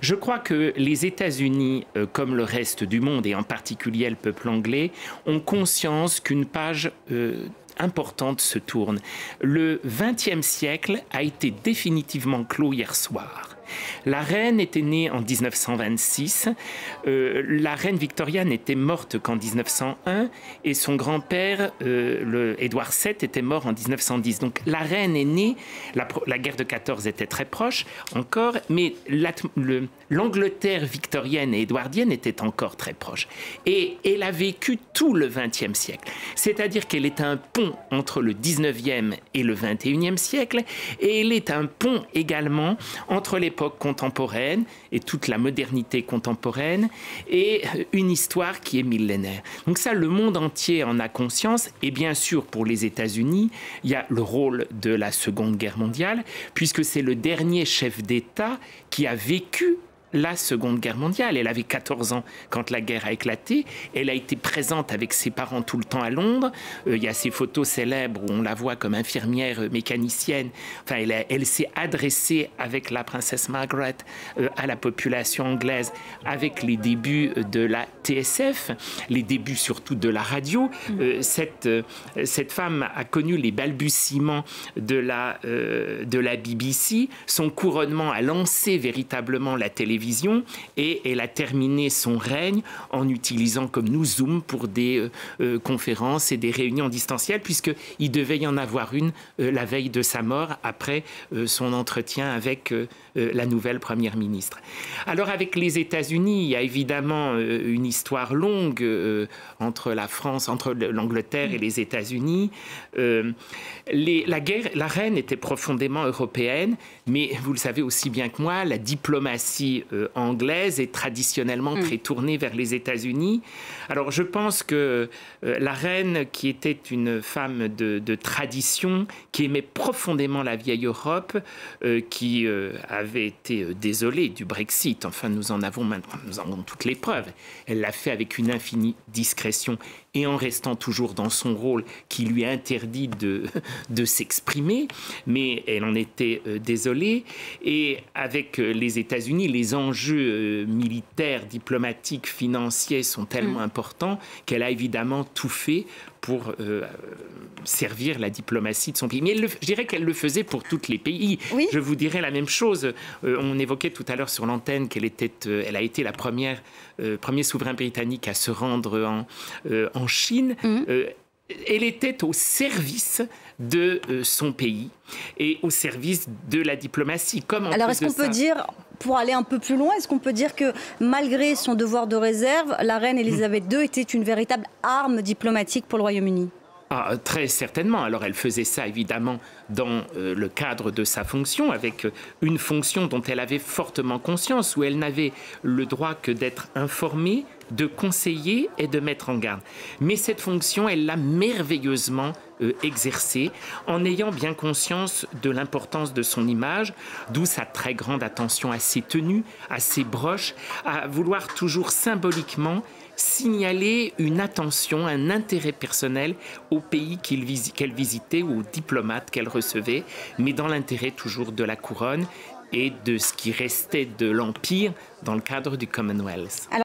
Je crois que les États-Unis, comme le reste du monde, et en particulier le peuple anglais, ont conscience qu'une page importante se tourne. Le XXe siècle a été définitivement clos hier soir. La reine était née en 1926, la reine Victoria n'était morte qu'en 1901 et son grand-père, Édouard VII, était mort en 1910. Donc la reine est née, la guerre de 14 était très proche encore, mais l'Angleterre victorienne et édouardienne était encore très proche. Et elle a vécu tout le XXe siècle. C'est-à-dire qu'elle est un pont entre le XIXe et le XXIe siècle, et elle est un pont également entre l'époque contemporaine et toute la modernité contemporaine et une histoire qui est millénaire. Donc ça, le monde entier en a conscience. Et bien sûr, pour les États-Unis, il y a le rôle de la Seconde Guerre mondiale, puisque c'est le dernier chef d'État qui a vécu la Seconde Guerre mondiale. Elle avait 14 ans quand la guerre a éclaté. Elle a été présente avec ses parents tout le temps à Londres. Il y a ces photos célèbres où on la voit comme infirmière mécanicienne. Enfin, elle s'est adressée avec la princesse Margaret à la population anglaise avec les débuts de la TSF, les débuts surtout de la radio. Cette femme a connu les balbutiements de la BBC. Son couronnement a lancé véritablement la télévision et elle a terminé son règne en utilisant comme nous Zoom pour des conférences et des réunions distancielles, puisqu'il devait y en avoir une la veille de sa mort après son entretien avec la nouvelle première ministre. Alors avec les États-Unis, il y a évidemment une histoire longue entre la France, entre l'Angleterre et les États-Unis. La reine était profondément européenne, mais vous le savez aussi bien que moi, la diplomatie anglaise est traditionnellement très tournée vers les États-Unis. Alors je pense que la reine, qui était une femme de tradition, qui aimait profondément la vieille Europe, qui avait été désolée du Brexit, enfin nous en avons toutes les preuves. Elle l'a fait avec une infinie discrétion et en restant toujours dans son rôle qui lui interdit de s'exprimer, mais elle en était désolée. Et avec les États-Unis, les enjeux militaires, diplomatiques, financiers sont tellement importants qu'elle a évidemment tout fait pour servir la diplomatie de son pays. Mais je dirais qu'elle le faisait pour tous les pays. Oui. Je vous dirais la même chose. On évoquait tout à l'heure sur l'antenne elle a été la premier souverain britannique à se rendre en Chine. Elle était au service de son pays et au service de la diplomatie. Alors est-ce qu'on peut dire, pour aller un peu plus loin, est-ce qu'on peut dire que malgré son devoir de réserve, la reine Elisabeth II était une véritable arme diplomatique pour le Royaume-Uni ? Très certainement. Alors elle faisait ça évidemment dans le cadre de sa fonction, avec une fonction dont elle avait fortement conscience, où elle n'avait le droit que d'être informée, de conseiller et de mettre en garde. Mais cette fonction, elle l'a merveilleusement exercée, en ayant bien conscience de l'importance de son image, d'où sa très grande attention à ses tenues, à ses broches, à vouloir toujours symboliquement signaler une attention, un intérêt personnel au pays qu'elle visitait ou aux diplomates qu'elle recevait, mais dans l'intérêt toujours de la couronne et de ce qui restait de l'Empire dans le cadre du Commonwealth.